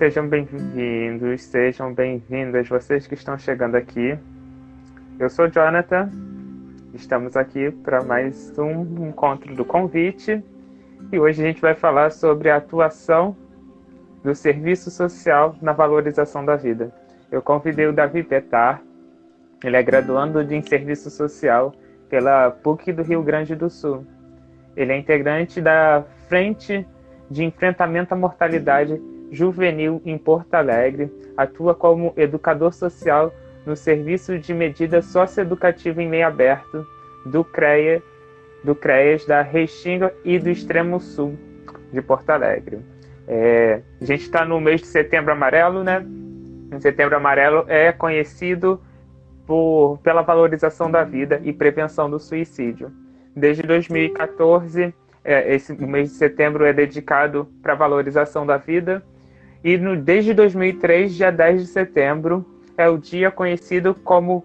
sejam bem-vindos, sejam bem-vindas vocês que estão chegando aqui. Eu sou Jonathan, estamos aqui para mais um encontro do Convite e hoje a gente vai falar sobre a atuação do serviço social na valorização da vida. Eu convidei o Davi Petar, ele é graduando em Serviço Social pela PUC do Rio Grande do Sul. Ele é integrante da Frente de Enfrentamento à Mortalidade Juvenil em Porto Alegre, atua como educador social no Serviço de Medida Socioeducativa em Meio Aberto do CREAS da Restinga e do Extremo Sul de Porto Alegre. A gente está no mês de Setembro Amarelo, né? O Setembro Amarelo é conhecido pela valorização da vida e prevenção do suicídio. Desde 2014, o mês de setembro é dedicado para a valorização da vida. E desde 2003, dia 10 de setembro, é o dia conhecido como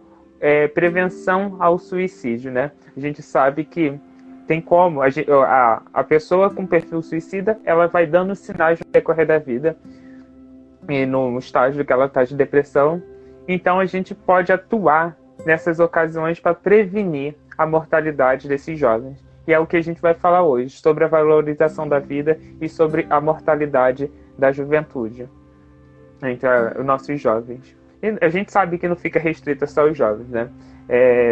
prevenção ao suicídio, né? A gente sabe que tem como a pessoa com perfil suicida, ela vai dando sinais no decorrer da vida e no estágio que ela está de depressão. Então a gente pode atuar nessas ocasiões para prevenir a mortalidade desses jovens. E é o que a gente vai falar hoje, sobre a valorização da vida e sobre a mortalidade da juventude entre os nossos jovens. E a gente sabe que não fica restrito só aos jovens, né?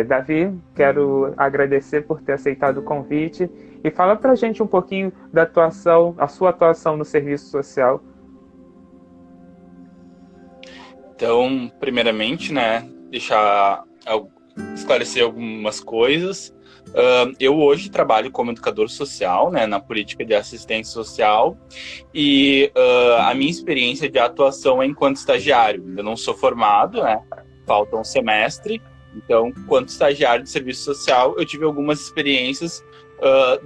Davi, quero agradecer por ter aceitado o convite e fala pra gente um pouquinho da atuação, a sua atuação no serviço social. Então, primeiramente, né, esclarecer algumas coisas. Eu hoje trabalho como educador social, né, na política de assistência social e a minha experiência de atuação é enquanto estagiário. Eu não sou formado, né, falta um semestre, então, enquanto estagiário de serviço social, eu tive algumas experiências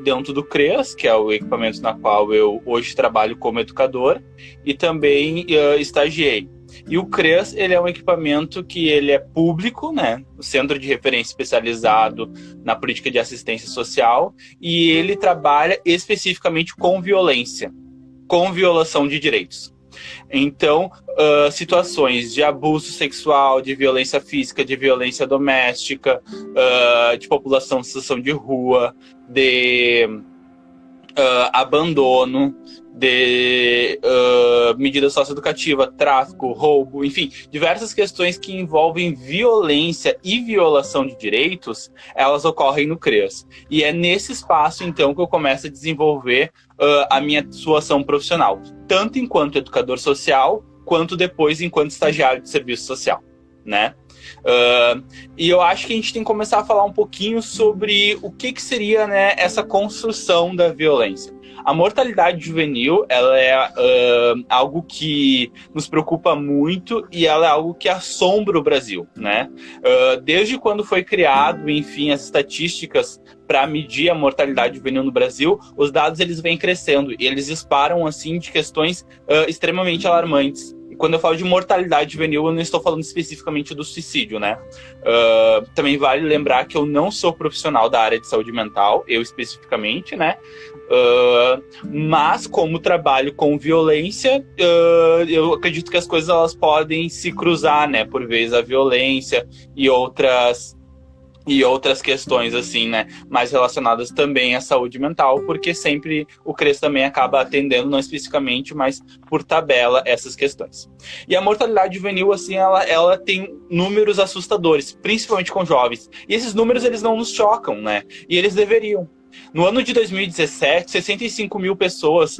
dentro do CREAS, que é o equipamento na qual eu hoje trabalho como educador, e também estagiei. E o CREAS, ele é um equipamento que ele é público, né? O Centro de Referência Especializado na Política de Assistência Social, e ele trabalha especificamente com violência, com violação de direitos. Então, situações de abuso sexual, de violência física, de violência doméstica, de população em situação de rua, de abandono, de medida socioeducativa, tráfico, roubo, enfim, diversas questões que envolvem violência e violação de direitos, elas ocorrem no CREAS. E é nesse espaço, então, que eu começo a desenvolver a minha atuação profissional, tanto enquanto educador social, quanto depois enquanto estagiário de serviço social, né? E eu acho que a gente tem que começar a falar um pouquinho sobre o que seria, né, essa construção da violência. A mortalidade juvenil, ela é algo que nos preocupa muito e ela é algo que assombra o Brasil, né? Desde quando foi criado, enfim, as estatísticas para medir a mortalidade juvenil no Brasil, os dados eles vêm crescendo e eles disparam assim de questões extremamente alarmantes. Quando eu falo de mortalidade juvenil, eu não estou falando especificamente do suicídio, né? Também vale lembrar que eu não sou profissional da área de saúde mental, eu especificamente, né? Mas como trabalho com violência, eu acredito que as coisas elas podem se cruzar, né? Por vezes a violência e outras questões, assim, né, mais relacionadas também à saúde mental, porque sempre o CREAS também acaba atendendo, não especificamente, mas por tabela, essas questões. E a mortalidade juvenil, assim, ela tem números assustadores, principalmente com jovens. E esses números, eles não nos chocam, né, e eles deveriam. No ano de 2017, 65 mil pessoas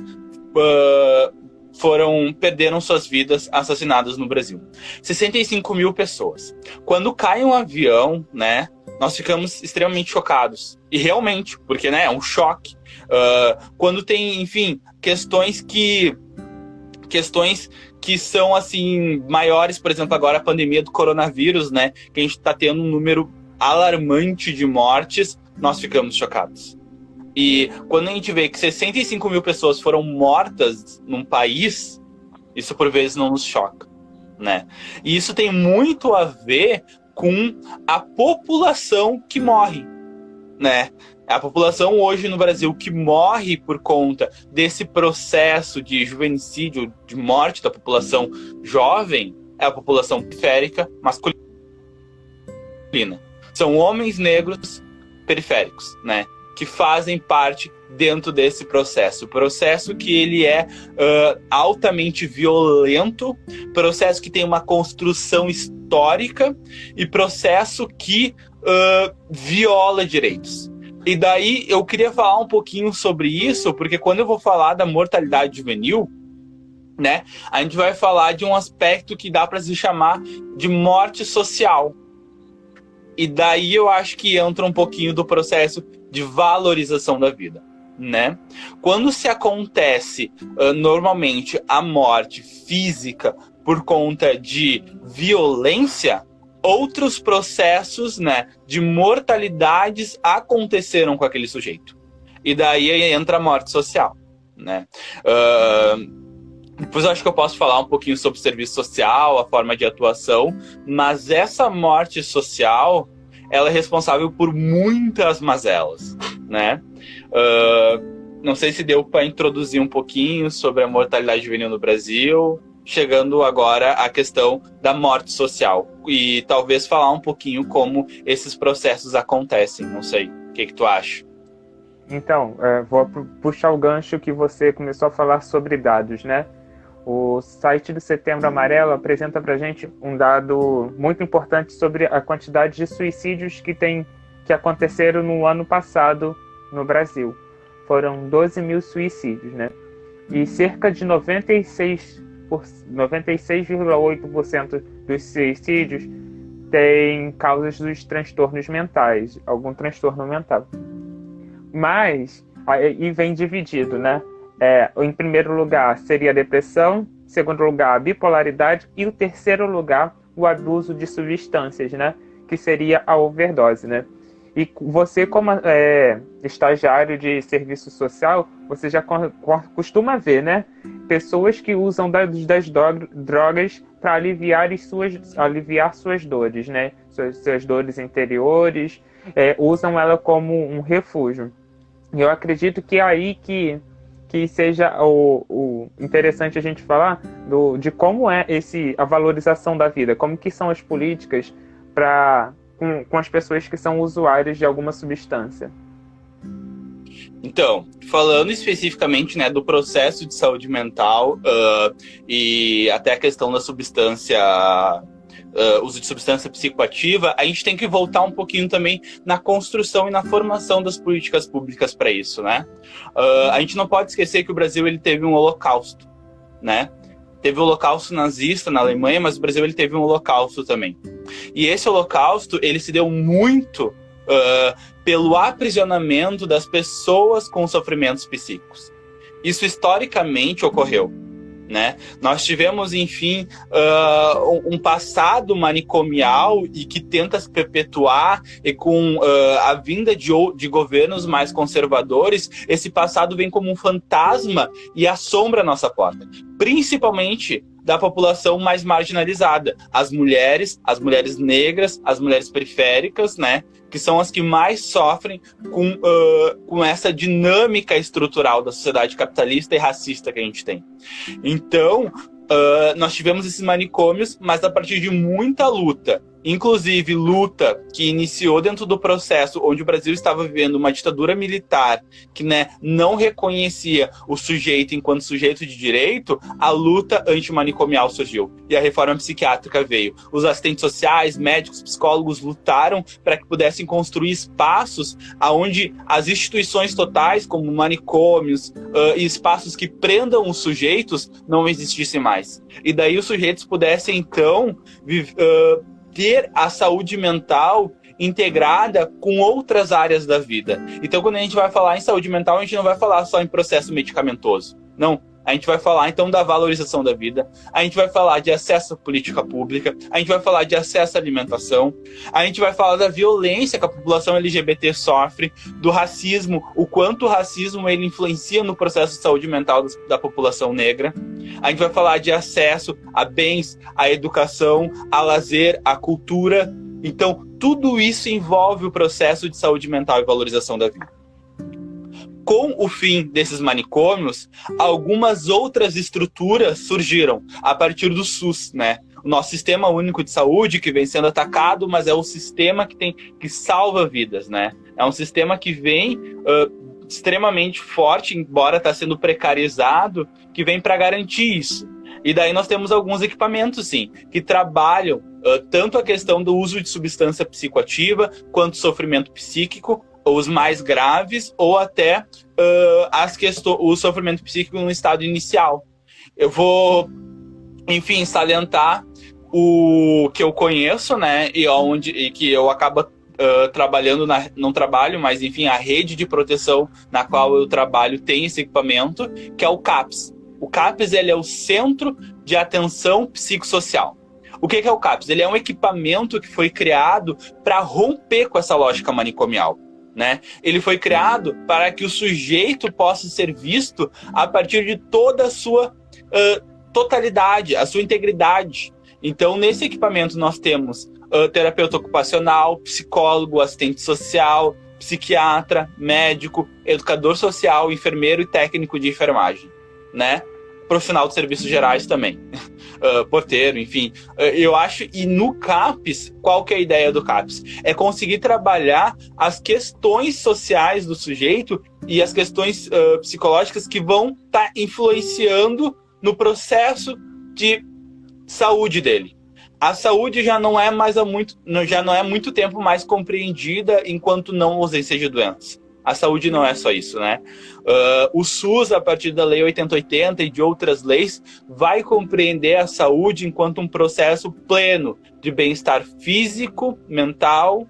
perderam suas vidas assassinadas no Brasil. 65 mil pessoas. Quando cai um avião, né, nós ficamos extremamente chocados. E realmente, porque, né, é um choque. Quando tem, enfim, questões que são, assim, maiores, por exemplo, agora a pandemia do coronavírus, né, que a gente está tendo um número alarmante de mortes, nós ficamos chocados. E quando a gente vê que 65 mil pessoas foram mortas num país, isso por vezes não nos choca, né? E isso tem muito a ver com a população que morre, né? A população hoje no Brasil que morre por conta desse processo de juvenicídio, de morte da população jovem, é a população periférica masculina. São homens negros periféricos, né? Que fazem parte dentro desse processo. Processo que ele é altamente violento, processo que tem uma construção histórica e processo que viola direitos. E daí eu queria falar um pouquinho sobre isso, porque quando eu vou falar da mortalidade juvenil, né, a gente vai falar de um aspecto que dá para se chamar de morte social. E daí eu acho que entra um pouquinho do processo de valorização da vida, né? Quando se acontece normalmente a morte física por conta de violência, outros processos, né, de mortalidades aconteceram com aquele sujeito. E daí entra a morte social, né? Depois eu acho que eu posso falar um pouquinho sobre o serviço social, a forma de atuação, mas essa morte social, ela é responsável por muitas mazelas, né? Não sei se deu para introduzir um pouquinho sobre a mortalidade juvenil no Brasil, chegando agora à questão da morte social. E talvez falar um pouquinho como esses processos acontecem, não sei. O que tu acha? Então, vou puxar o gancho que você começou a falar sobre dados, né? O site do Setembro Amarelo apresenta para a gente um dado muito importante sobre a quantidade de suicídios que aconteceram no ano passado no Brasil. Foram 12 mil suicídios, né? E cerca de 96,8% dos suicídios têm causas dos transtornos mentais, algum transtorno mental. Mas, aí vem dividido, né? Em primeiro lugar seria a depressão, em segundo lugar a bipolaridade e o terceiro lugar o abuso de substâncias, né? Que seria a overdose, né? E você, como estagiário de serviço social, você já costuma ver, né? Pessoas que usam das drogas para aliviar suas dores, né? Suas dores interiores, usam ela como um refúgio. E eu acredito que é aí que seja o interessante a gente falar de como é a valorização da vida, como que são as políticas com as pessoas que são usuárias de alguma substância. Então, falando especificamente, né, do processo de saúde mental e até a questão da substância, uso de substância psicoativa, a gente tem que voltar um pouquinho também na construção e na formação das políticas públicas para isso, né? A gente não pode esquecer que o Brasil ele teve um holocausto, né? Teve o holocausto nazista na Alemanha, mas o Brasil ele teve um holocausto também. E esse holocausto ele se deu muito pelo aprisionamento das pessoas com sofrimentos psíquicos. Isso historicamente ocorreu, né? Nós tivemos, enfim, um passado manicomial e que tenta se perpetuar, e com a vinda de governos mais conservadores, esse passado vem como um fantasma e assombra a nossa porta, principalmente da população mais marginalizada, as mulheres negras, as mulheres periféricas, né? Que são as que mais sofrem com essa dinâmica estrutural da sociedade capitalista e racista que a gente tem. Então, nós tivemos esses manicômios, mas a partir de muita luta, inclusive luta que iniciou dentro do processo onde o Brasil estava vivendo uma ditadura militar que, né, não reconhecia o sujeito enquanto sujeito de direito, a luta antimanicomial surgiu e a reforma psiquiátrica veio. Os assistentes sociais, médicos, psicólogos lutaram para que pudessem construir espaços onde as instituições totais, como manicômios e espaços que prendam os sujeitos, não existissem mais. E daí os sujeitos pudessem, então, ter a saúde mental integrada com outras áreas da vida. Então, quando a gente vai falar em saúde mental, a gente não vai falar só em processo medicamentoso. Não. A gente vai falar, então, da valorização da vida. A gente vai falar de acesso à política pública. A gente vai falar de acesso à alimentação. A gente vai falar da violência que a população LGBT sofre, do racismo, o quanto o racismo ele influencia no processo de saúde mental da população negra. A gente vai falar de acesso a bens, à educação, a lazer, à cultura. Então, tudo isso envolve o processo de saúde mental e valorização da vida. com o fim desses manicômios, algumas outras estruturas surgiram a partir do SUS, né? O nosso Sistema Único de Saúde, que vem sendo atacado, mas é o sistema que salva vidas, né? É um sistema que vem extremamente forte, embora está sendo precarizado, que vem para garantir isso. E daí nós temos alguns equipamentos, sim, que trabalham tanto a questão do uso de substância psicoativa, quanto sofrimento psíquico, os mais graves, ou até o sofrimento psíquico no estado inicial. Eu vou, enfim, salientar o que eu conheço, né, e que eu acabo trabalhando, não trabalho, mas enfim, a rede de proteção na qual eu trabalho tem esse equipamento, que é o CAPS. O CAPS, ele é o Centro de Atenção Psicossocial. O que é o CAPS? Ele é um equipamento que foi criado para romper com essa lógica manicomial, né? Ele foi criado para que o sujeito possa ser visto a partir de toda a sua totalidade, a sua integridade. Então, nesse equipamento nós temos terapeuta ocupacional, psicólogo, assistente social, psiquiatra, médico, educador social, enfermeiro e técnico de enfermagem, né? Profissional de serviços gerais também, porteiro, enfim. Eu acho, e no CAPS, qual que é a ideia do CAPS? É conseguir trabalhar as questões sociais do sujeito e as questões psicológicas que vão estar influenciando no processo de saúde dele. A saúde já não é muito tempo mais compreendida enquanto não ausência de doenças. A saúde não é só isso, né? O SUS, a partir da Lei 8080 e de outras leis, vai compreender a saúde enquanto um processo pleno de bem-estar físico, mental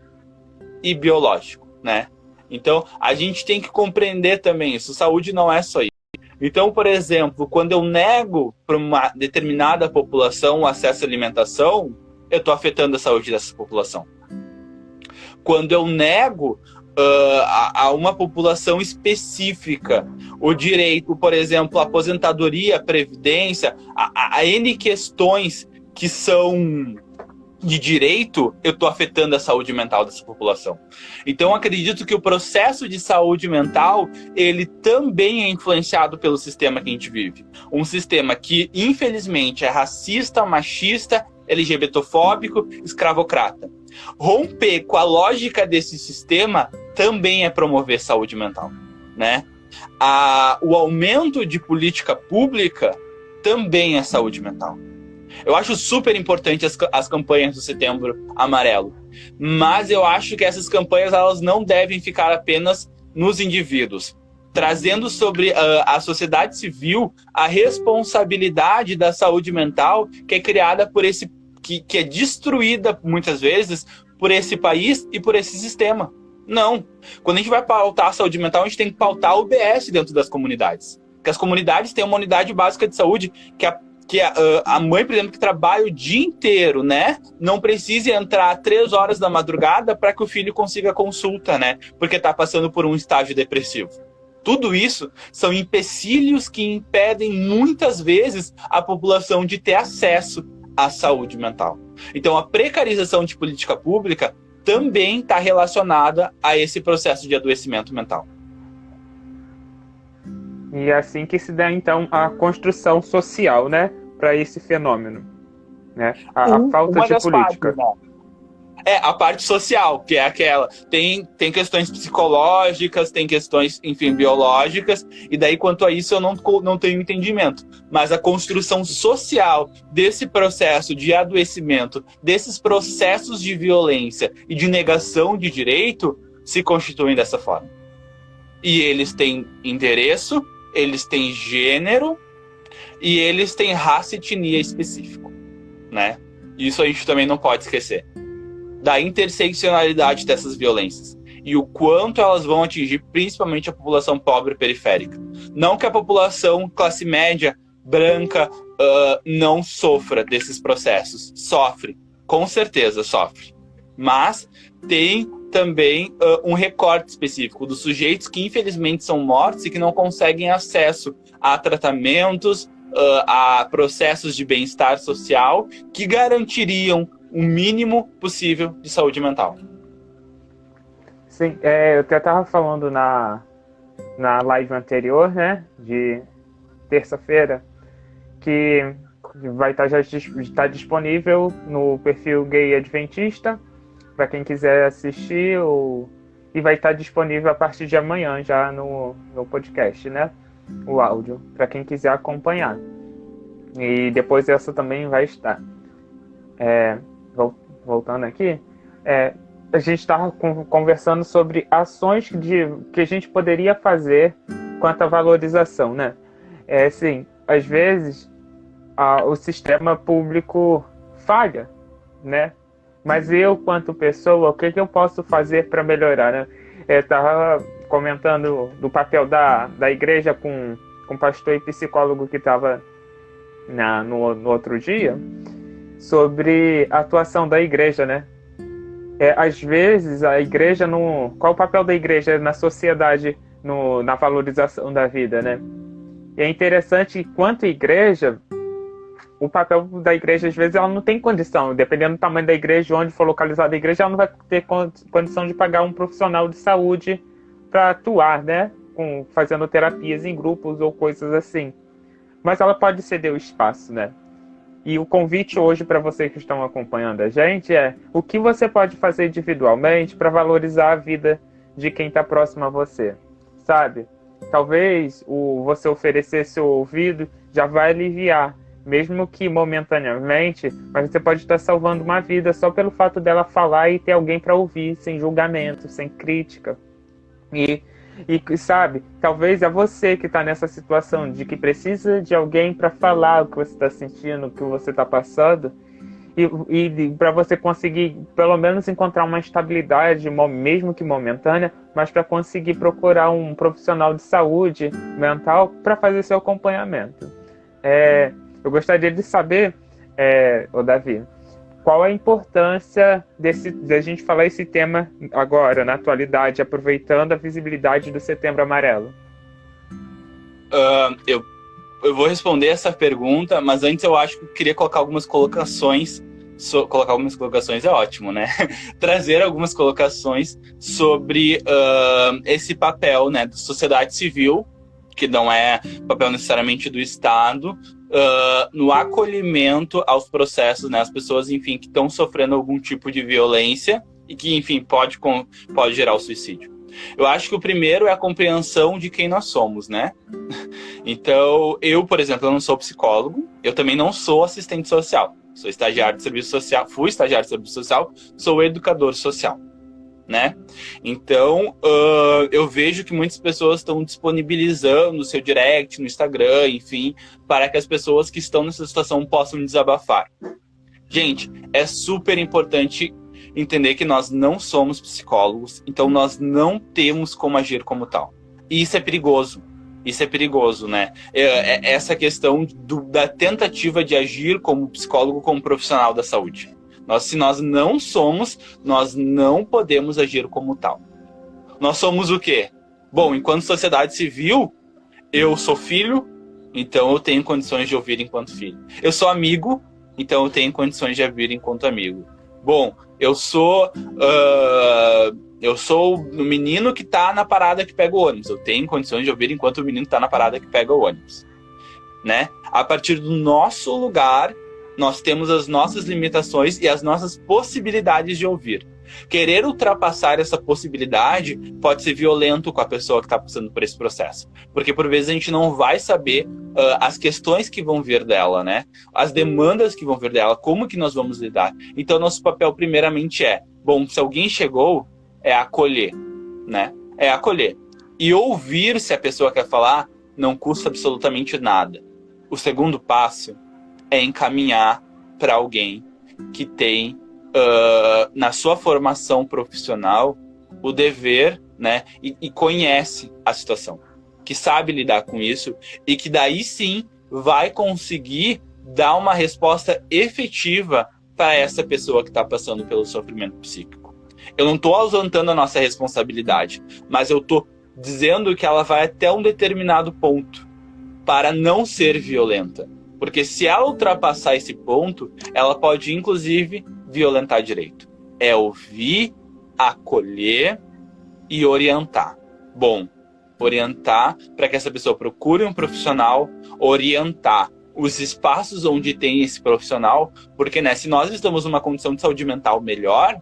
e biológico, né? Então, a gente tem que compreender também isso. Saúde não é só isso. Então, por exemplo, quando eu nego para uma determinada população o acesso à alimentação, eu estou afetando a saúde dessa população. Quando eu nego a uma população específica o direito, por exemplo, à aposentadoria, à previdência, a N questões que são de direito, eu estou afetando a saúde mental dessa população. Então, acredito que o processo de saúde mental, ele também é influenciado pelo sistema que a gente vive. Um sistema que, infelizmente, é racista, machista, LGBTfóbico, escravocrata. Romper com a lógica desse sistema também é promover saúde mental, né? O aumento de política pública também é saúde mental. Eu acho super importante as campanhas do Setembro Amarelo, mas eu acho que essas campanhas elas não devem ficar apenas nos indivíduos, trazendo sobre a sociedade civil a responsabilidade da saúde mental que é criada por que é destruída muitas vezes por esse país e por esse sistema. Não. Quando a gente vai pautar a saúde mental, a gente tem que pautar o UBS dentro das comunidades. Porque as comunidades têm uma unidade básica de saúde que a mãe, por exemplo, que trabalha o dia inteiro, né, não precisa entrar 3 horas da madrugada para que o filho consiga consulta, né, porque está passando por um estágio depressivo. Tudo isso são empecilhos que impedem muitas vezes a população de ter acesso à saúde mental. Então, a precarização de política pública também está relacionada a esse processo de adoecimento mental. E é assim que se dá, então, a construção social, né, para esse fenômeno, né? A falta de política. Partes, né? A parte social, que é aquela. Tem questões psicológicas, tem questões, enfim, biológicas, e daí, quanto a isso, eu não tenho entendimento. Mas a construção social desse processo de adoecimento, desses processos de violência e de negação de direito, se constituem dessa forma. E eles têm endereço, eles têm gênero e eles têm raça e etnia específico, né? Isso a gente também não pode esquecer. Da interseccionalidade dessas violências e o quanto elas vão atingir principalmente a população pobre e periférica. Não que a população classe média, branca, não sofra desses processos. Sofre, com certeza sofre. Mas tem também um recorte específico dos sujeitos que infelizmente são mortos e que não conseguem acesso a tratamentos, a processos de bem-estar social que garantiriam o mínimo possível de saúde mental. Sim, eu até estava falando na live anterior, né, de terça-feira, que vai estar já está disponível no perfil Gay Adventista para quem quiser assistir, e vai estar disponível a partir de amanhã já no podcast, né, o áudio, para quem quiser acompanhar. E depois essa também vai estar. Voltando aqui, a gente estava conversando sobre ações que a gente poderia fazer quanto à valorização, né? Assim, às vezes o sistema público falha, né? Mas eu, quanto pessoa, o que eu posso fazer para melhorar, né? Estava comentando do papel da igreja com o pastor e psicólogo que estava no outro dia, sobre a atuação da igreja, né? Às vezes, a igreja qual o papel da igreja na sociedade, na valorização da vida, né? E é interessante que, quanto igreja, o papel da igreja, às vezes, ela não tem condição, dependendo do tamanho da igreja, onde for localizada a igreja, ela não vai ter condição de pagar um profissional de saúde para atuar, né? Fazendo terapias em grupos ou coisas assim. Mas ela pode ceder o espaço, né? E o convite hoje para vocês que estão acompanhando a gente é: o que você pode fazer individualmente para valorizar a vida de quem está próximo a você, sabe? Talvez você oferecer seu ouvido já vai aliviar, mesmo que momentaneamente, mas você pode estar salvando uma vida só pelo fato dela falar e ter alguém para ouvir, sem julgamento, sem crítica. E sabe, talvez é você que está nessa situação de que precisa de alguém para falar o que você está sentindo, o que você está passando, e para você conseguir pelo menos encontrar uma estabilidade, mesmo que momentânea, mas para conseguir procurar um profissional de saúde mental para fazer seu acompanhamento. Eu gostaria de saber, Davi, qual a importância da gente falar esse tema agora, na atualidade, aproveitando a visibilidade do Setembro Amarelo? Eu vou responder essa pergunta, mas antes eu acho que eu queria colocar algumas colocações. Colocar algumas colocações é ótimo, né? Trazer algumas colocações sobre esse papel, né, da sociedade civil, que não é papel necessariamente do Estado, no acolhimento aos processos, né, as pessoas, enfim, que estão sofrendo algum tipo de violência e que, enfim, pode gerar o suicídio. Eu acho que o primeiro é a compreensão de quem nós somos, né? Então, eu, por exemplo, eu não sou psicólogo, eu também não sou assistente social, sou estagiário de serviço social, fui estagiário de serviço social, sou educador social, né? Então, eu vejo que muitas pessoas estão disponibilizando no seu direct, no Instagram, enfim, para que as pessoas que estão nessa situação possam desabafar. Gente, é super importante entender que nós não somos psicólogos, então nós não temos como agir como tal. E isso é perigoso. Isso é perigoso, né? Essa questão da tentativa de agir como psicólogo, como profissional da saúde. Se nós não somos, nós não podemos agir como tal. Nós somos o quê? Bom, enquanto sociedade civil, eu sou filho, então eu tenho condições de ouvir enquanto filho. Eu sou amigo, então eu tenho condições de ouvir enquanto amigo. Bom, eu sou o menino que está na parada que pega o ônibus. Eu tenho condições de ouvir enquanto o menino está na parada que pega o ônibus, né? A partir do nosso lugar, nós temos as nossas limitações e as nossas possibilidades de ouvir. Querer ultrapassar essa possibilidade pode ser violento com a pessoa que está passando por esse processo. Porque, por vezes, a gente não vai saber as questões que vão vir dela, né? As demandas que vão vir dela, como que nós vamos lidar. Então, nosso papel, primeiramente, bom, se alguém chegou, é acolher, né? É acolher. E ouvir, se a pessoa quer falar, não custa absolutamente nada. O segundo passo é encaminhar para alguém que tem, na sua formação profissional, o dever, né, e conhece a situação, que sabe lidar com isso e que daí sim vai conseguir dar uma resposta efetiva para essa pessoa que está passando pelo sofrimento psíquico. Eu não estou ausentando a nossa responsabilidade, mas eu estou dizendo que ela vai até um determinado ponto para não ser violenta. Porque se ela ultrapassar esse ponto, ela pode, inclusive, violentar direito. É ouvir, acolher e orientar. Bom, Orientar para que essa pessoa procure um profissional, orientar os espaços onde tem esse profissional, porque, né, se nós estamos numa condição de saúde mental melhor,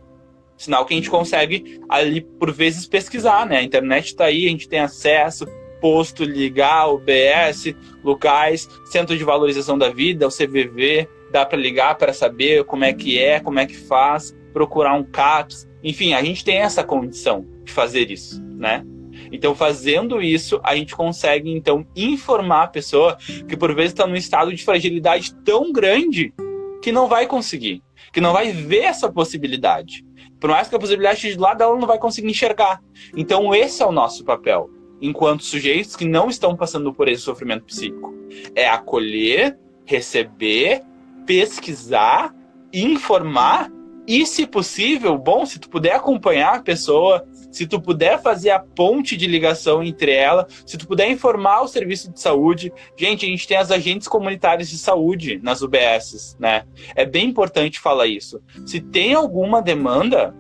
sinal que a gente consegue ali, por vezes, pesquisar, né? A internet está aí, a gente tem acesso, posto, ligar, UBS, locais, Centro de Valorização da Vida, o CVV, dá para ligar para saber como é, como é que faz, procurar um CAPS, enfim, a gente tem essa condição de fazer isso, né? Então, fazendo isso, a gente consegue, então, informar a pessoa que, por vezes, está num estado de fragilidade tão grande que não vai conseguir, que não vai ver essa possibilidade. Por mais que a possibilidade esteja do lado, ela não vai conseguir enxergar. Então, esse é o nosso papel, enquanto sujeitos que não estão passando por esse sofrimento psíquico. É acolher, receber, pesquisar, informar e, se possível, bom, se tu puder acompanhar a pessoa, se tu puder fazer a ponte de ligação entre ela, se tu puder informar o serviço de saúde. Gente, a gente tem as agentes comunitárias de saúde nas UBSs, né? É bem importante falar isso. Se tem alguma demanda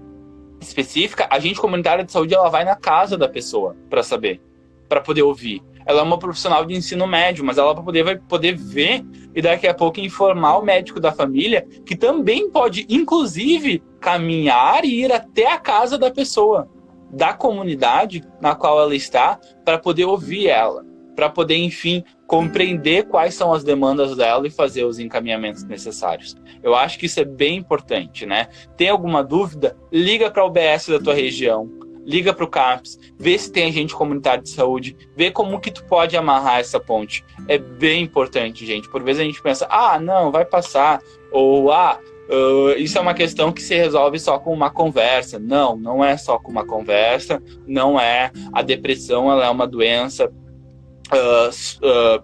específica, a agente comunitária de saúde, ela vai na casa da pessoa para saber, para poder ouvir. Ela é uma profissional de ensino médio, mas ela vai poder ver e daqui a pouco informar o médico da família, que também pode, inclusive, caminhar e ir até a casa da pessoa, da comunidade na qual ela está, para poder ouvir ela, para poder, enfim, compreender quais são as demandas dela e fazer os encaminhamentos necessários. Eu acho que isso é bem importante, né? Tem alguma dúvida? Liga para a UBS da tua região, liga para o CAPS, vê se tem agente comunitário de saúde, vê como que tu pode amarrar essa ponte. É bem importante, gente. Por vezes a gente pensa, não, vai passar, ou isso é uma questão que se resolve só com uma conversa. Não, não é só com uma conversa, não é. A depressão, ela é uma doença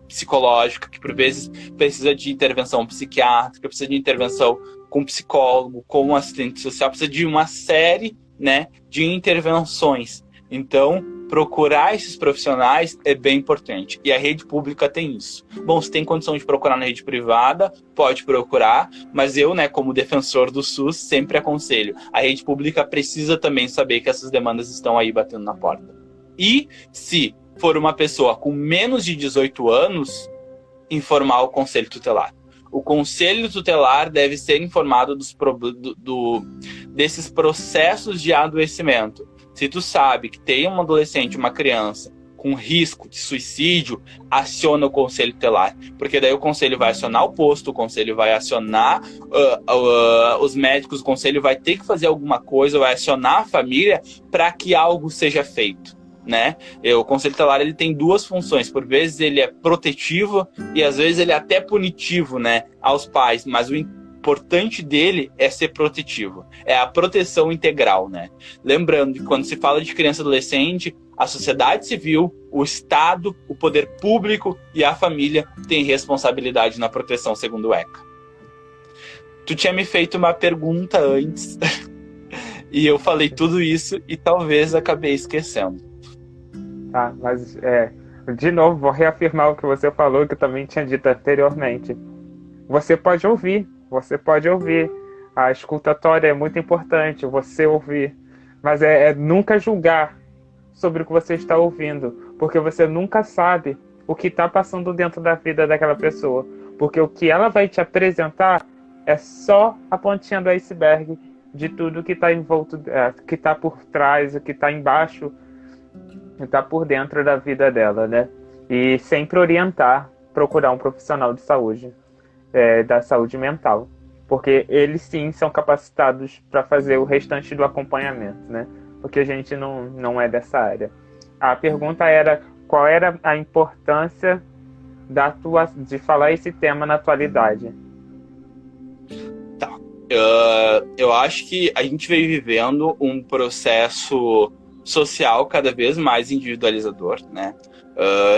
psicológica que por vezes precisa de intervenção psiquiátrica, precisa de intervenção com psicólogo, com assistente social, precisa de uma série, né, de intervenções. Então, procurar esses profissionais é bem importante. E a rede pública tem isso. Bom, se tem condição de procurar na rede privada, pode procurar, mas eu, né, como defensor do SUS, sempre aconselho. A rede pública precisa também saber que essas demandas estão aí batendo na porta. E se for uma pessoa com menos de 18 anos, informar o conselho tutelar. O conselho tutelar deve ser informado desses processos de adoecimento. Se tu sabe que tem um adolescente, uma criança com risco de suicídio, aciona o conselho tutelar. Porque daí o conselho vai acionar o posto, o conselho vai acionar os médicos, o conselho vai ter que fazer alguma coisa, vai acionar a família para que algo seja feito, né? O conselho tutelar, ele tem duas funções. Por vezes ele é protetivo e às vezes ele é até punitivo, né, aos pais, mas o importante dele é ser protetivo, é a proteção integral, né? Lembrando que quando se fala de criança e adolescente, a sociedade civil, o Estado, o poder público e a família têm responsabilidade na proteção, segundo o ECA. Tu tinha me feito uma pergunta antes e eu falei tudo isso e talvez acabei esquecendo. Tá, mas de novo, vou reafirmar o que você falou, que eu também tinha dito anteriormente. Você pode ouvir. A escutatória é muito importante, você ouvir. Mas é nunca julgar sobre o que você está ouvindo, porque você nunca sabe o que está passando dentro da vida daquela pessoa. Porque o que ela vai te apresentar é só a pontinha do iceberg de tudo que está envolto, que está por trás, o que está embaixo, está por dentro da vida dela, né? E sempre orientar, procurar um profissional de saúde, da saúde mental, porque eles sim são capacitados para fazer o restante do acompanhamento, né? Porque a gente não é dessa área. A pergunta era qual era a importância de falar esse tema na atualidade. Tá. Eu acho que a gente vem vivendo um processo social cada vez mais individualizador, né?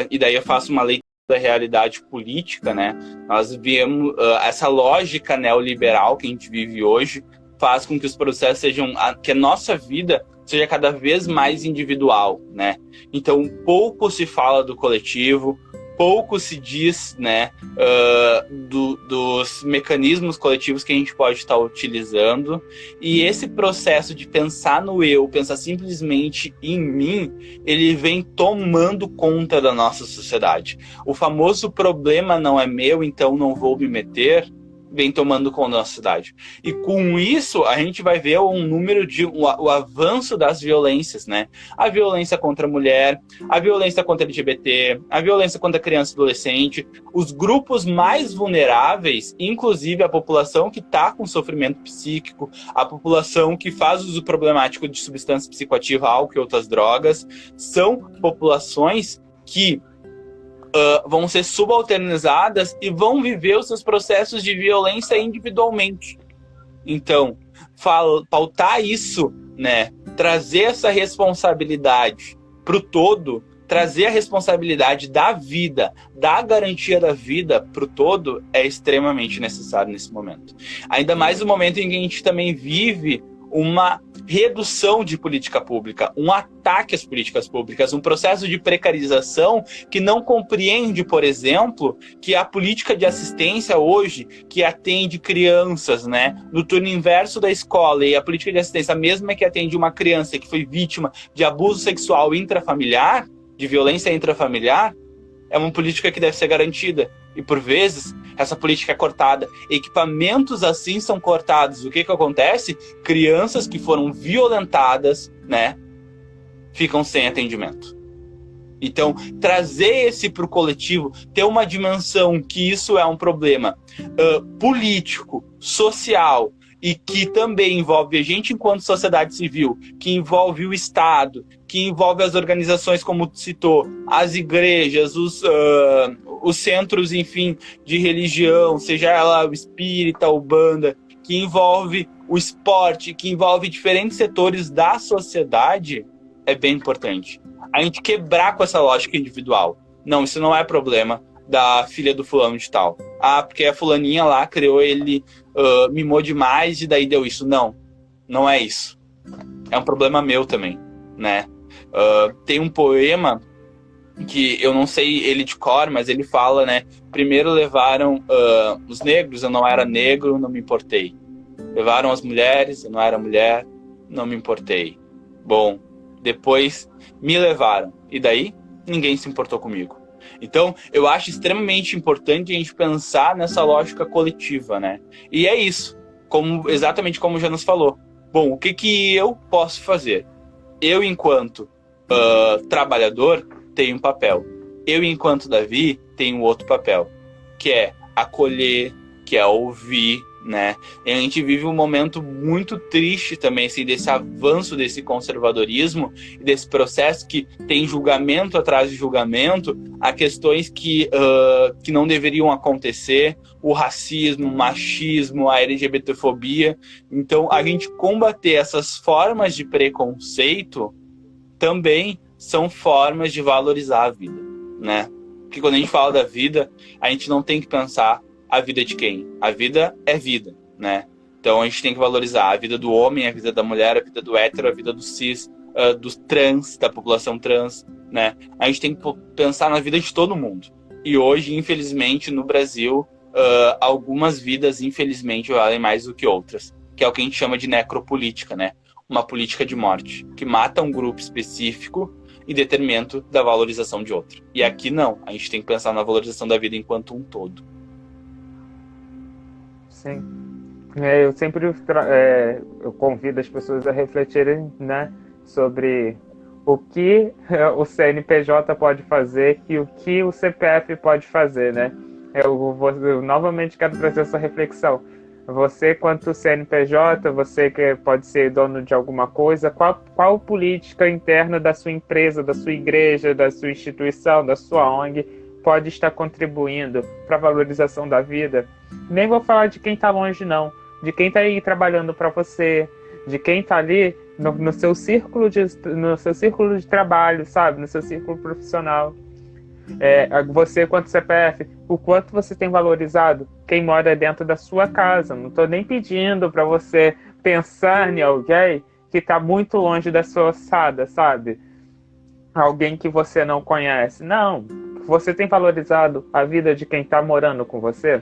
E daí eu faço uma leitura da realidade política, né? Nós vemos essa lógica neoliberal que a gente vive hoje faz com que os processos sejam, que a nossa vida seja cada vez mais individual, né? Então pouco se fala do coletivo, pouco se diz, né, dos mecanismos coletivos que a gente pode estar utilizando. E esse processo de pensar no eu, pensar simplesmente em mim, ele vem tomando conta da nossa sociedade. O famoso problema não é meu, então não vou me meter, vem tomando conta da nossa cidade. E com isso, a gente vai ver o avanço das violências, né? A violência contra a mulher, a violência contra LGBT, a violência contra a criança e adolescente, os grupos mais vulneráveis, inclusive a população que está com sofrimento psíquico, a população que faz uso problemático de substância psicoativa, álcool e outras drogas, são populações que vão ser subalternizadas e vão viver os seus processos de violência individualmente. Então, pautar isso, né, trazer essa responsabilidade para o todo, trazer a responsabilidade da vida, da garantia da vida para o todo, é extremamente necessário nesse momento. Ainda mais no momento em que a gente também vive uma redução de política pública, um ataque às políticas públicas, um processo de precarização que não compreende, por exemplo, que a política de assistência hoje, que atende crianças, né, no turno inverso da escola, e a política de assistência, a mesma que atende uma criança que foi vítima de abuso sexual intrafamiliar, de violência intrafamiliar, é uma política que deve ser garantida. E, por vezes, essa política é cortada. Equipamentos assim são cortados. O que acontece? Crianças que foram violentadas, né, ficam sem atendimento. Então, trazer esse para o coletivo, ter uma dimensão que isso é um problema político, social, e que também envolve a gente enquanto sociedade civil, que envolve o Estado, que envolve as organizações, como tu citou, as igrejas, os centros, enfim, de religião, seja ela espírita, umbanda, que envolve o esporte, que envolve diferentes setores da sociedade, é bem importante. A gente quebrar com essa lógica individual. Não, isso não é problema da filha do fulano de tal. Ah, porque a fulaninha lá criou ele, mimou demais e daí deu isso. Não, não é isso. É um problema meu também, né? Tem um poema que eu não sei ele de cor, mas ele fala, né? Primeiro levaram os negros, eu não era negro, não me importei. Levaram as mulheres, eu não era mulher, não me importei. Bom, depois me levaram. E daí, ninguém se importou comigo. Então, eu acho extremamente importante a gente pensar nessa lógica coletiva, né? E é isso, exatamente como o Jonas falou. Bom, o que eu posso fazer? Eu, enquanto trabalhador, tenho um papel. Eu, enquanto Davi, tenho outro papel, que é acolher, que é ouvir, né? E a gente vive um momento muito triste também, assim, desse avanço desse conservadorismo e desse processo que tem julgamento atrás de julgamento a questões que não deveriam acontecer, o racismo, o machismo, a LGBTfobia. Então, a gente combater essas formas de preconceito também são formas de valorizar a vida, né? Porque quando a gente fala da vida, a gente não tem que pensar a vida de quem? A vida é vida, né? Então a gente tem que valorizar a vida do homem, a vida da mulher, a vida do hétero, a vida do cis, dos trans, da população trans, né? A gente tem que pensar na vida de todo mundo. E hoje, infelizmente, no Brasil, algumas vidas, infelizmente, valem mais do que outras, que é o que a gente chama de necropolítica, né? Uma política de morte, que mata um grupo específico em detrimento da valorização de outro. E aqui não, a gente tem que pensar na valorização da vida enquanto um todo. Sim. Eu sempre eu convido as pessoas a refletirem, né, sobre o que o CNPJ pode fazer e o que o CPF pode fazer, né? Eu novamente quero trazer essa reflexão. Você, quanto CNPJ, você que pode ser dono de alguma coisa, qual política interna da sua empresa, da sua igreja, da sua instituição, da sua ONG pode estar contribuindo para a valorização da vida? Nem vou falar de quem está longe, não. De quem está aí trabalhando para você, de quem está ali no seu círculo de trabalho, sabe? No seu círculo profissional. Você, quanto CPF, o quanto você tem valorizado quem mora dentro da sua casa. Não estou nem pedindo para você pensar em alguém que está muito longe da sua ossada, sabe? Alguém que você não conhece. Não. Você tem valorizado a vida de quem está morando com você?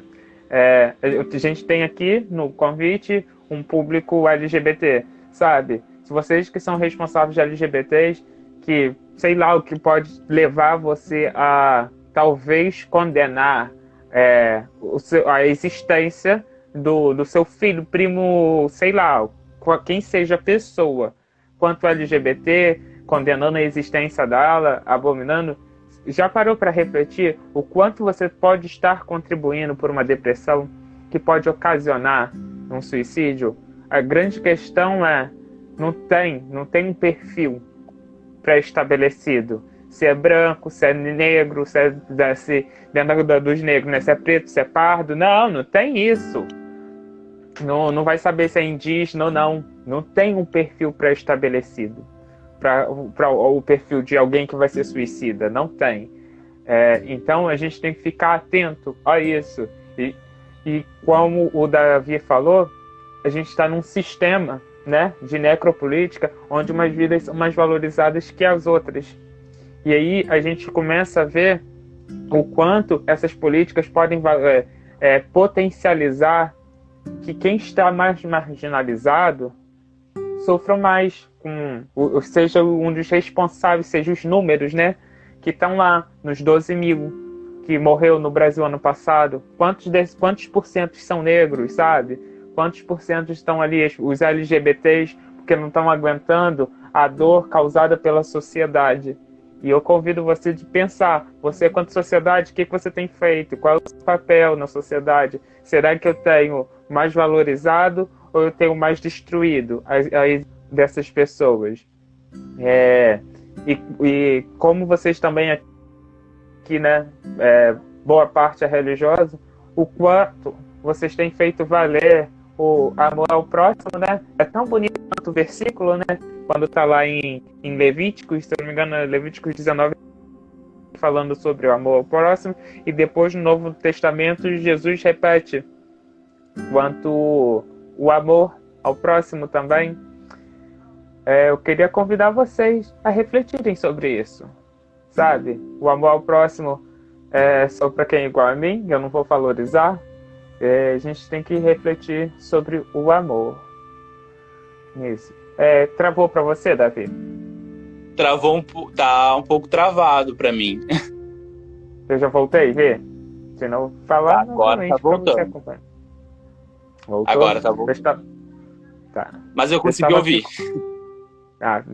A gente tem aqui no convite um público LGBT, sabe? Se vocês que são responsáveis de LGBTs, que sei lá o que pode levar você a talvez condenar a existência do seu filho, primo, sei lá, quem seja a pessoa, quanto LGBT, condenando a existência dela, abominando. Já parou para refletir o quanto você pode estar contribuindo por uma depressão que pode ocasionar um suicídio? A grande questão é, não tem um perfil pré-estabelecido. Se é branco, se é negro, se dentro dos negros, né? Se é preto, se é pardo. Não tem isso. Não vai saber se é indígena ou não. Não tem um perfil pré-estabelecido para o perfil de alguém que vai ser suicida. Não tem. Então a gente tem que ficar atento a isso. E como o Davi falou, a gente está num sistema, né, de necropolítica onde umas vidas são mais valorizadas que as outras. E aí a gente começa a ver o quanto essas políticas podem potencializar que quem está mais marginalizado sofra mais, seja um dos responsáveis, seja os números, né, que estão lá nos 12 mil que morreu no Brasil ano passado. Quantos por cento são negros, sabe? Quantos por cento estão ali os LGBTs porque não estão aguentando a dor causada pela sociedade? E eu convido você de pensar, você quanto sociedade, o que você tem feito? Qual é o seu papel na sociedade? Será que eu tenho mais valorizado ou eu tenho mais destruído dessas pessoas? E como vocês também aqui, né, boa parte é religiosa, o quanto vocês têm feito valer o amor ao próximo, né? É tão bonito quanto o versículo, né? Quando está lá em Levíticos, se eu não me engano, Levíticos 19, falando sobre o amor ao próximo, e depois no Novo Testamento Jesus repete quanto o amor ao próximo também. Eu queria convidar vocês a refletirem sobre isso, sabe? O amor ao próximo é só para quem é igual a mim, eu não vou valorizar. A gente tem que refletir sobre o amor. Isso. Travou para você, Davi? Travou, tá um pouco travado para mim. Eu já voltei, vê? Se não falar, agora tá voltando. Voltou? Agora tá voltando. Tá. Mas eu consegui ouvir.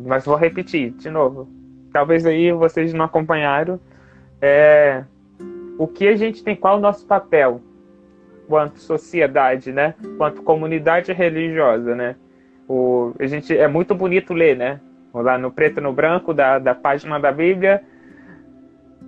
Mas vou repetir de novo. Talvez aí vocês não acompanharam. O que a gente tem, qual é o nosso papel quanto sociedade, né? Quanto comunidade religiosa, né? A gente, é muito bonito ler, né? Lá no preto e no branco da página da Bíblia,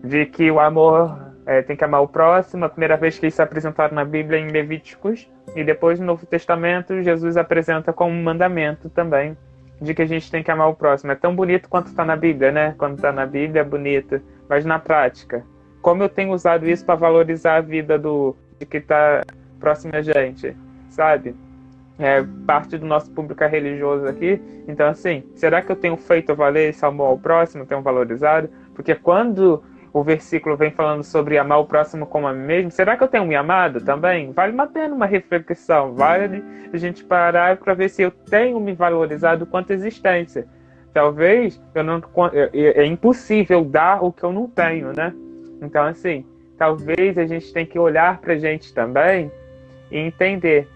de que o amor tem que amar o próximo. A primeira vez que isso é apresentado na Bíblia é em Levíticos, e depois no Novo Testamento Jesus apresenta como um mandamento também de que a gente tem que amar o próximo. É tão bonito quanto está na Bíblia, né? Quando está na Bíblia é bonito, mas na prática, como eu tenho usado isso para valorizar a vida de que está próximo a gente, sabe? Parte do nosso público é religioso aqui. Então, assim, será que eu tenho feito valer esse amor ao próximo? Tenho valorizado? Porque quando o versículo vem falando sobre amar o próximo como a mim mesmo, será que eu tenho me amado também? Vale uma pena uma reflexão, vale a gente parar para ver se eu tenho me valorizado quanto existência. Talvez é impossível dar o que eu não tenho, né? Então, assim, talvez a gente tenha que olhar para a gente também e entender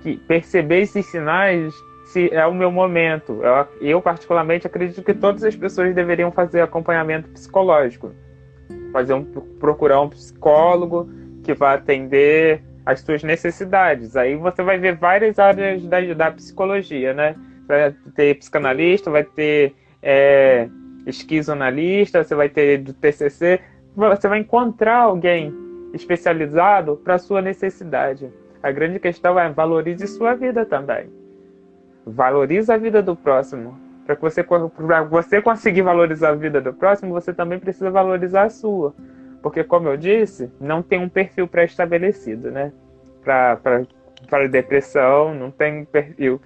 que perceber esses sinais se é o meu momento. Eu particularmente acredito que todas as pessoas deveriam fazer acompanhamento psicológico, procurar um psicólogo que vai atender às suas necessidades. Aí você vai ver várias áreas da psicologia, né? Vai ter psicanalista, vai ter esquizonalista, você vai ter do TCC. Você vai encontrar alguém especializado para a sua necessidade. A grande questão é valorize sua vida também. Valorize a vida do próximo. Para você conseguir valorizar a vida do próximo, você também precisa valorizar a sua. Porque, como eu disse, não tem um perfil pré-estabelecido, né? Para depressão, não tem um perfil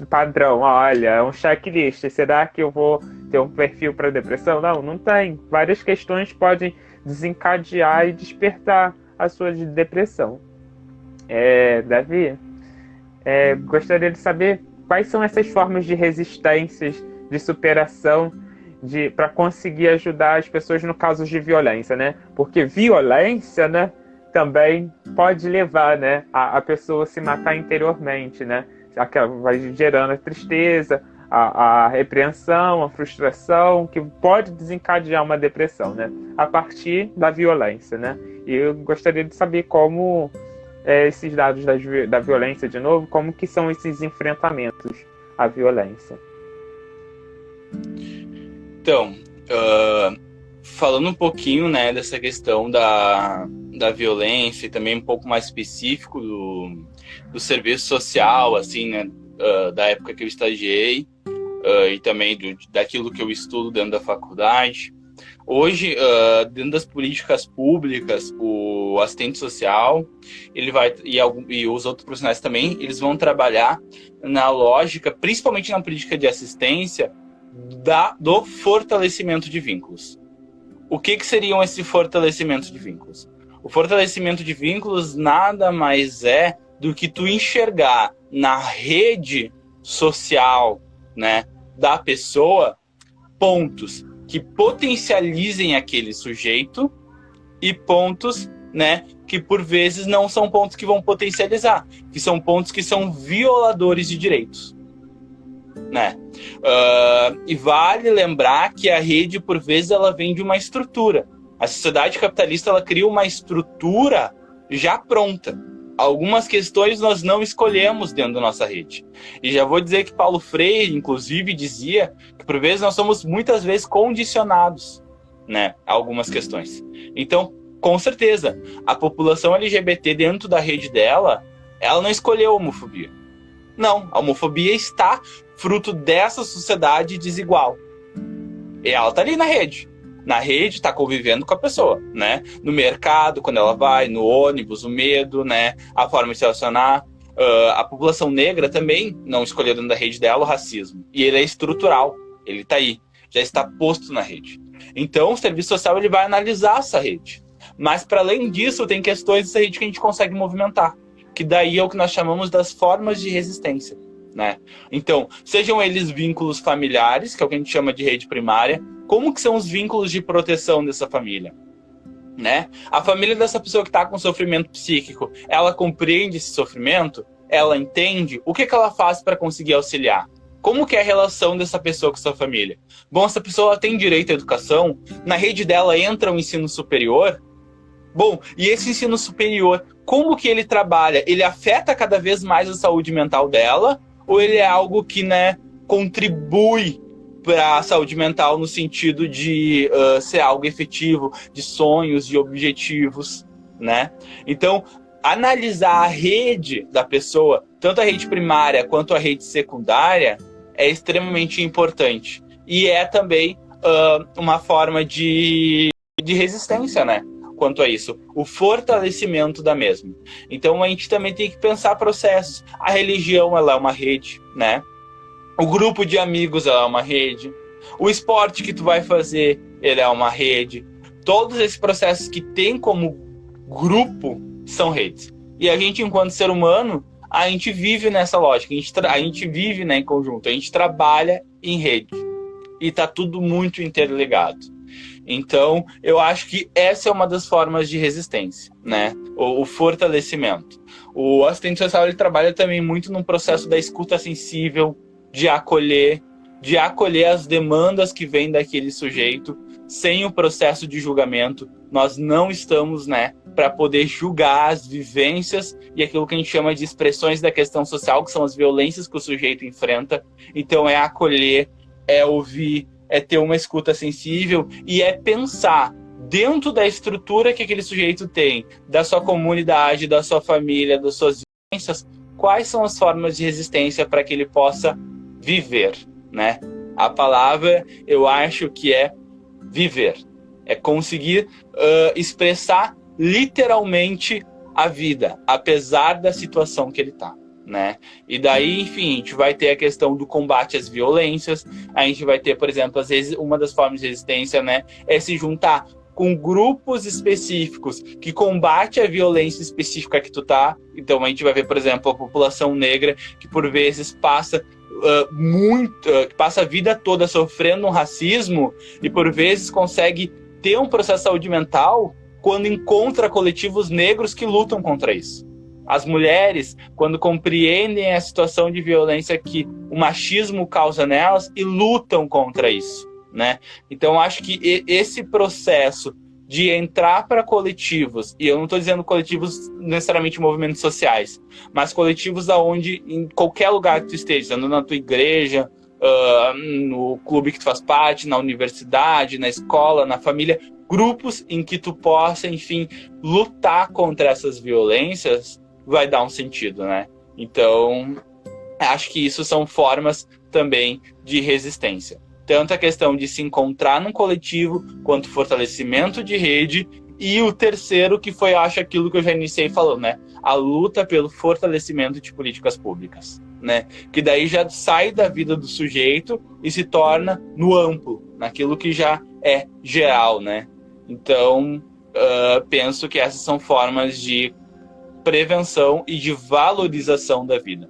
padrão. Olha, um checklist. Será que eu vou ter um perfil para depressão? Não, não tem. Várias questões podem desencadear e despertar a sua depressão. Davi, gostaria de saber quais são essas formas de resistências, de superação, para conseguir ajudar as pessoas no caso de violência, né? Porque violência, né, também pode levar, né, a pessoa a se matar interiormente, né? Vai gerando a tristeza, a repreensão, a frustração, que pode desencadear uma depressão, né? A partir da violência, né? E eu gostaria de saber como esses dados da violência, de novo, como que são esses enfrentamentos à violência. Então, falando um pouquinho, né, dessa questão da violência e também um pouco mais específico do serviço social, assim, né, da época que eu estagiei, e também daquilo que eu estudo dentro da faculdade. Hoje, dentro das políticas públicas, o assistente social, ele vai, e os outros profissionais também, eles vão trabalhar na lógica, principalmente na política de assistência, do fortalecimento de vínculos. O que seriam esse fortalecimento de vínculos? O fortalecimento de vínculos nada mais é do que tu enxergar na rede social, né, da pessoa pontos que potencializem aquele sujeito e pontos, né, que por vezes não são pontos que vão potencializar, que são pontos que são violadores de direitos, né? E vale lembrar que a rede, por vezes, ela vem de uma estrutura. A sociedade capitalista, ela cria uma estrutura já pronta. Algumas questões nós não escolhemos dentro da nossa rede. E já vou dizer que Paulo Freire, inclusive, dizia que, por vezes, nós somos muitas vezes condicionados, né, a algumas questões. Então, com certeza, a população LGBT dentro da rede dela, ela não escolheu a homofobia. Não, a homofobia está fruto dessa sociedade desigual. E ela está ali na rede. Na rede, está convivendo com a pessoa, né? No mercado, quando ela vai, no ônibus, o medo, né? A forma de se relacionar. A população negra também não escolheu dentro da rede dela o racismo. E ele é estrutural. Ele está aí. Já está posto na rede. Então, o serviço social ele vai analisar essa rede. Mas, para além disso, tem questões dessa rede que a gente consegue movimentar. Que daí é o que nós chamamos das formas de resistência, né? Então, sejam eles vínculos familiares, que é o que a gente chama de rede primária, como que são os vínculos de proteção dessa família, né? A família dessa pessoa que está com sofrimento psíquico, ela compreende esse sofrimento? Ela entende? O que ela faz para conseguir auxiliar? Como que é a relação dessa pessoa com sua família? Bom, essa pessoa tem direito à educação? Na rede dela entra o ensino superior? Bom, e esse ensino superior, como que ele trabalha? Ele afeta cada vez mais a saúde mental dela? Ou ele é algo que, né, contribui para a saúde mental no sentido de ser algo efetivo, de sonhos, de objetivos, né? Então, analisar a rede da pessoa, tanto a rede primária quanto a rede secundária, é extremamente importante. E é também uma forma de resistência, né? Quanto a isso, o fortalecimento da mesma. Então a gente também tem que pensar processos. A religião, ela é uma rede, né? O grupo de amigos, ela é uma rede. O esporte que tu vai fazer, ele é uma rede. Todos esses processos que tem como grupo são redes. E a gente, enquanto ser humano, a gente vive nessa lógica. A gente vive, né, em conjunto. A gente trabalha em rede. E tá tudo muito interligado. Então, eu acho que essa é uma das formas de resistência, né? O fortalecimento. O assistente social, ele trabalha também muito num processo da escuta sensível, de acolher as demandas que vêm daquele sujeito, sem o processo de julgamento. Nós não estamos, né, para poder julgar as vivências e aquilo que a gente chama de expressões da questão social, que são as violências que o sujeito enfrenta. Então, é acolher, é ouvir, é ter uma escuta sensível e é pensar dentro da estrutura que aquele sujeito tem, da sua comunidade, da sua família, das suas vivências, quais são as formas de resistência para que ele possa viver, né? A palavra, eu acho que é viver. É conseguir expressar literalmente a vida, apesar da situação que ele está. né? E daí, enfim, a gente vai ter a questão do combate às violências, a gente vai ter, por exemplo, às vezes uma das formas de resistência, né, é se juntar com grupos específicos que combate a violência específica que tu tá. Então a gente vai ver, por exemplo, a população negra que por vezes passa passa a vida toda sofrendo um racismo e por vezes consegue ter um processo de saúde mental quando encontra coletivos negros que lutam contra isso. As mulheres, quando compreendem a situação de violência que o machismo causa nelas e lutam contra isso, né? Então, acho que esse processo de entrar para coletivos, e eu não estou dizendo coletivos necessariamente movimentos sociais, mas coletivos aonde, em qualquer lugar que tu esteja, na tua igreja, no clube que tu faz parte, na universidade, na escola, na família, grupos em que tu possa, enfim, lutar contra essas violências, vai dar um sentido, né? Então, acho que isso são formas também de resistência. Tanto a questão de se encontrar num coletivo, quanto fortalecimento de rede, e o terceiro, que foi, acho, aquilo que eu já iniciei falando, né? A luta pelo fortalecimento de políticas públicas, né? Que daí já sai da vida do sujeito e se torna no amplo, naquilo que já é geral, né? Então, penso que essas são formas de prevenção e de valorização da vida.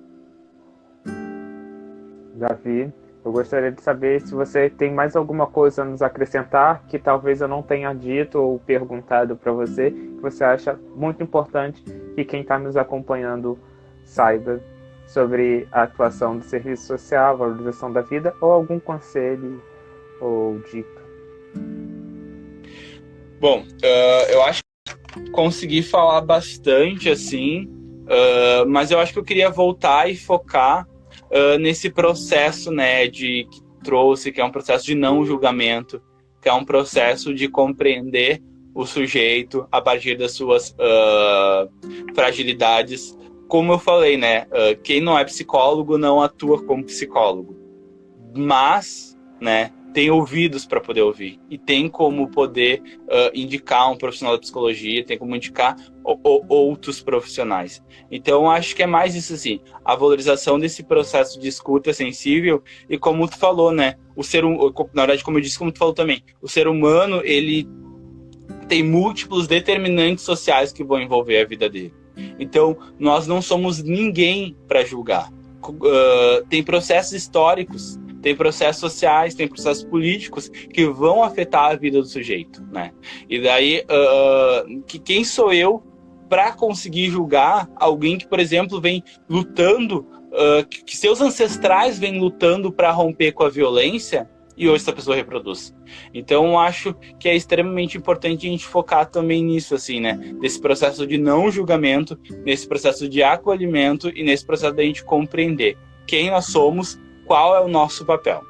Davi, eu gostaria de saber se você tem mais alguma coisa a nos acrescentar que talvez eu não tenha dito ou perguntado para você, que você acha muito importante que quem está nos acompanhando saiba sobre a atuação do serviço social, a valorização da vida, ou algum conselho ou dica. Bom, eu acho que consegui falar bastante, assim, mas eu acho que eu queria voltar e focar nesse processo, né, que trouxe, que é um processo de não julgamento, que é um processo de compreender o sujeito a partir das suas fragilidades. Como eu falei, né, quem não é psicólogo não atua como psicólogo, mas, né, tem ouvidos para poder ouvir e tem como poder indicar um profissional da psicologia, tem como indicar outros profissionais. Então, acho que é mais isso, assim, a valorização desse processo de escuta sensível e como tu falou, né, na verdade, como eu disse, como tu falou também, o ser humano, ele tem múltiplos determinantes sociais que vão envolver a vida dele. Então, nós não somos ninguém para julgar. Tem processos históricos, tem processos sociais, tem processos políticos que vão afetar a vida do sujeito, né? E daí, quem sou eu para conseguir julgar alguém que, por exemplo, vem lutando, que seus ancestrais vêm lutando para romper com a violência e hoje essa pessoa reproduz. Então, acho que é extremamente importante a gente focar também nisso, assim, né? Nesse processo de não julgamento, nesse processo de acolhimento e nesse processo da gente compreender quem nós somos, qual é o nosso papel.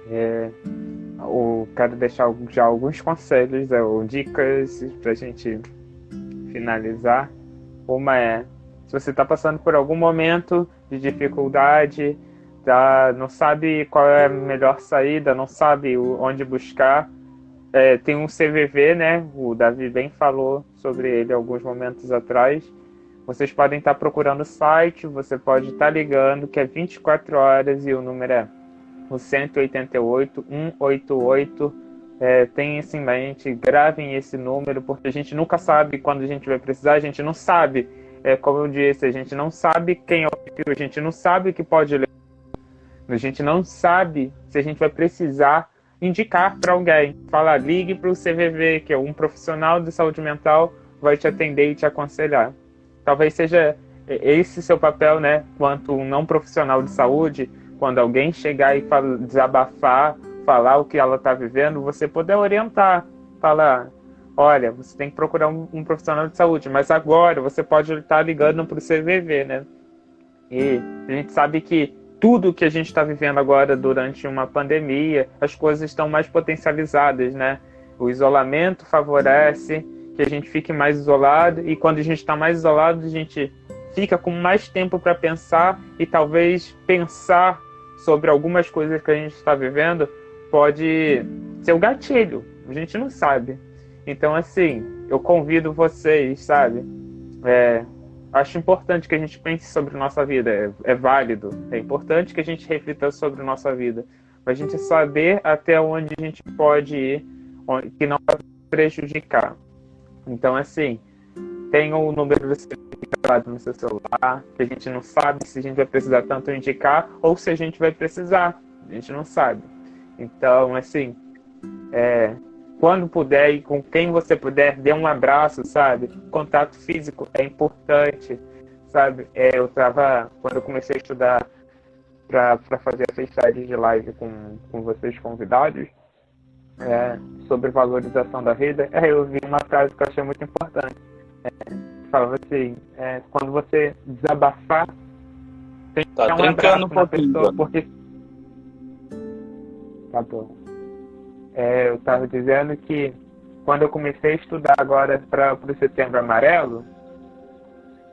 Eu quero deixar já alguns conselhos ou dicas para a gente finalizar. Uma é, se você está passando por algum momento de dificuldade, não sabe qual é a melhor saída, não sabe onde buscar, tem um CVV, né? O Davi bem falou sobre ele alguns momentos atrás. Vocês podem estar procurando o site, você pode estar ligando, que é 24 horas e o número é o 188 188. Tenham isso em mente, gravem esse número, porque a gente nunca sabe quando a gente vai precisar, a gente não sabe, como eu disse, a gente não sabe quem é o perfil, a gente não sabe o que pode ler, a gente não sabe se a gente vai precisar indicar para alguém. Fala, ligue para o CVV, que é um profissional de saúde mental, vai te atender e te aconselhar. Talvez seja esse seu papel, né, quanto um não profissional de saúde, quando alguém chegar e desabafar, falar o que ela está vivendo, você poder orientar, falar, olha, você tem que procurar um profissional de saúde, mas agora você pode estar ligando para o CVV, né? E a gente sabe que tudo que a gente está vivendo agora durante uma pandemia, as coisas estão mais potencializadas, né? O isolamento favorece que a gente fique mais isolado, e quando a gente está mais isolado, a gente fica com mais tempo para pensar, e talvez pensar sobre algumas coisas que a gente está vivendo pode ser o gatilho, a gente não sabe. Então, assim, eu convido vocês, sabe, acho importante que a gente pense sobre nossa vida, é válido, é importante que a gente reflita sobre nossa vida, para a gente saber até onde a gente pode ir, que não vai prejudicar. Então, assim, tem o número do certificado no seu celular, que a gente não sabe se a gente vai precisar tanto indicar ou se a gente vai precisar, a gente não sabe. Então, assim, quando puder e com quem você puder, dê um abraço, sabe? Contato físico é importante, sabe? Quando eu comecei a estudar para fazer essas séries de live com vocês convidados, sobre valorização da vida, eu vi uma frase que eu achei muito importante. Falava assim, quando você desabafar, tem que dar um abraço na pessoa, porque... Tá bom. Eu estava dizendo que quando eu comecei a estudar agora para o Setembro Amarelo,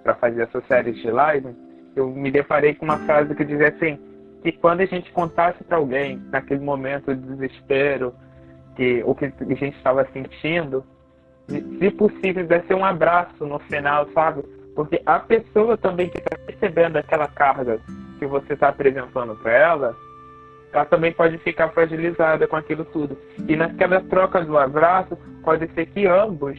para fazer essa série de live, eu me deparei com uma frase que dizia assim, que quando a gente contasse para alguém, naquele momento de desespero, o que a gente estava sentindo, se possível, deve ser um abraço no final, sabe? Porque a pessoa também que está recebendo aquela carga que você está apresentando para ela também pode ficar fragilizada com aquilo tudo. E naquela troca do abraço, pode ser que ambos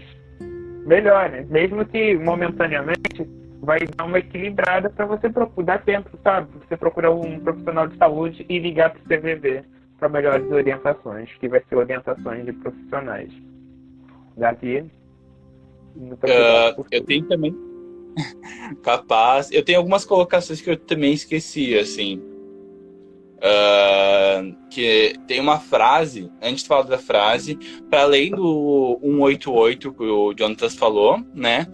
melhorem, mesmo que momentaneamente vai dar uma equilibrada para você dar tempo, sabe? Você procurar um profissional de saúde e ligar para o CVV para melhores orientações, que vai ser orientações de profissionais. Daqui, eu tenho também capaz. Eu tenho algumas colocações que eu também esqueci, assim. Que tem uma frase, antes de falar da frase, para além do 188 que o Jonatas falou, né?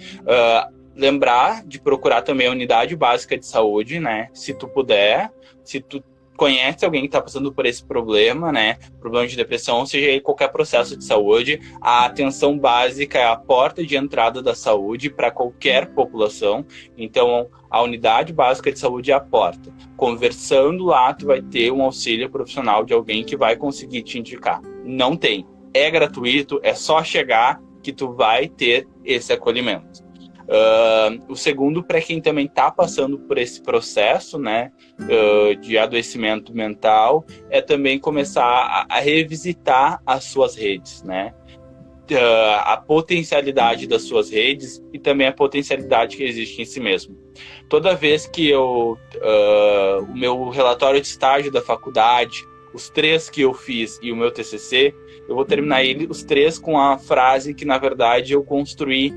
Lembrar de procurar também a unidade básica de saúde, né? Se tu puder, se tu conhece alguém que está passando por esse problema, né? Problema de depressão, seja qualquer processo de saúde, a atenção básica é a porta de entrada da saúde para qualquer população. Então, a unidade básica de saúde é a porta. Conversando lá, tu vai ter um auxílio profissional de alguém que vai conseguir te indicar. Não tem. É gratuito, é só chegar que tu vai ter esse acolhimento. O segundo, para quem também está passando por esse processo, né, de adoecimento mental, é também começar a revisitar as suas redes, né, a potencialidade das suas redes e também a potencialidade que existe em si mesmo. Toda vez que o meu relatório de estágio da faculdade, os 3 que eu fiz e o meu TCC, eu vou terminar os 3 com a frase que, na verdade, eu construí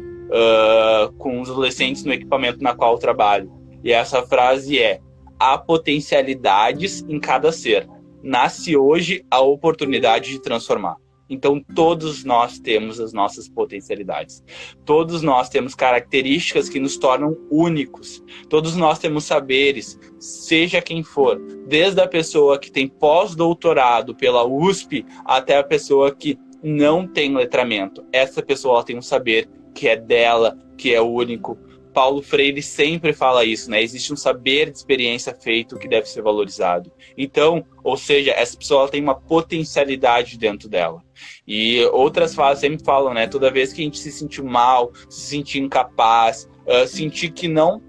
com os adolescentes no equipamento na qual eu trabalho. E essa frase é: há potencialidades em cada ser. Nasce hoje a oportunidade de transformar. Então, todos nós temos as nossas potencialidades. Todos nós temos características que nos tornam únicos. Todos nós temos saberes, seja quem for. Desde a pessoa que tem pós-doutorado pela USP até a pessoa que não tem letramento. Essa pessoa ela tem um saber que é dela, que é único. Paulo Freire sempre fala isso, né? Existe um saber de experiência feito que deve ser valorizado. Então, ou seja, essa pessoa ela tem uma potencialidade dentro dela. E outras falas sempre falam, né? Toda vez que a gente se sentir mal, se sentir incapaz, sentir que não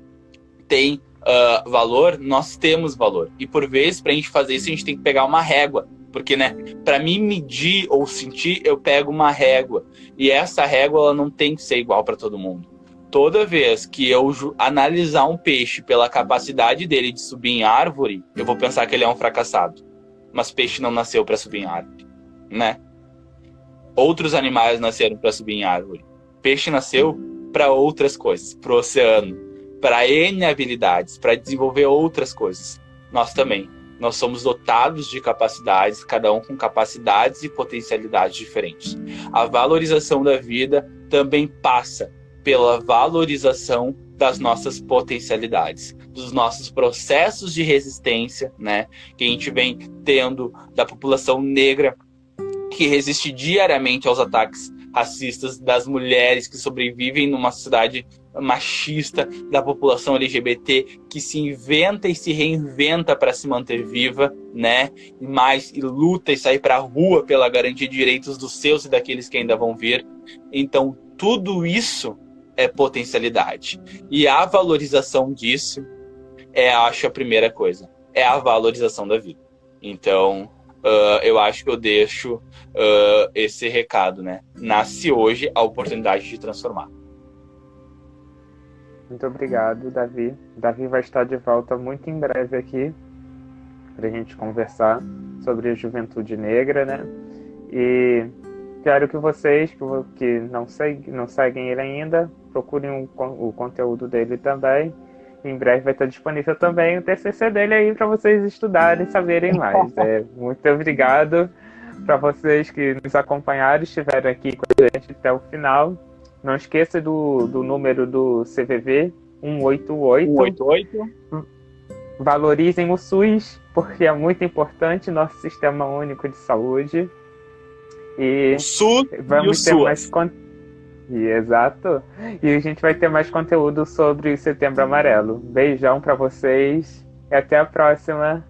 tem valor, nós temos valor. E por vezes, para a gente fazer isso, a gente tem que pegar uma régua. Porque, né, para mim medir ou sentir, eu pego uma régua. E essa régua ela não tem que ser igual para todo mundo. Toda vez que eu analisar um peixe pela capacidade dele de subir em árvore, eu vou pensar que ele é um fracassado. Mas peixe não nasceu para subir em árvore, né? Outros animais nasceram para subir em árvore. Peixe nasceu para outras coisas, para o oceano, para N habilidades, para desenvolver outras coisas. Nós também. Nós somos dotados de capacidades, cada um com capacidades e potencialidades diferentes. A valorização da vida também passa pela valorização das nossas potencialidades, dos nossos processos de resistência, né, que a gente vem tendo da população negra, que resiste diariamente aos ataques racistas, das mulheres que sobrevivem numa sociedade machista, da população LGBT que se inventa e se reinventa para se manter viva, né? E luta e sai para a rua pela garantia de direitos dos seus e daqueles que ainda vão vir. Então, tudo isso potencialidade. E a valorização disso acho, a primeira coisa. É a valorização da vida. Então, eu acho que eu deixo esse recado, né? Nasce hoje a oportunidade de transformar. Muito obrigado, Davi. Davi vai estar de volta muito em breve aqui para a gente conversar sobre a juventude negra, né? E quero que vocês que não seguem ele ainda, procurem o conteúdo dele também. Em breve vai estar disponível também o TCC dele aí para vocês estudarem e saberem mais. Muito obrigado para vocês que nos acompanharam, estiveram aqui com a gente até o final. Não esqueça do número do CVV 188. Valorizem o SUS, porque é muito importante, nosso Sistema Único de Saúde. E o SUS vamos ter mais Exato. E a gente vai ter mais conteúdo sobre o Setembro Amarelo. Beijão para vocês e até a próxima.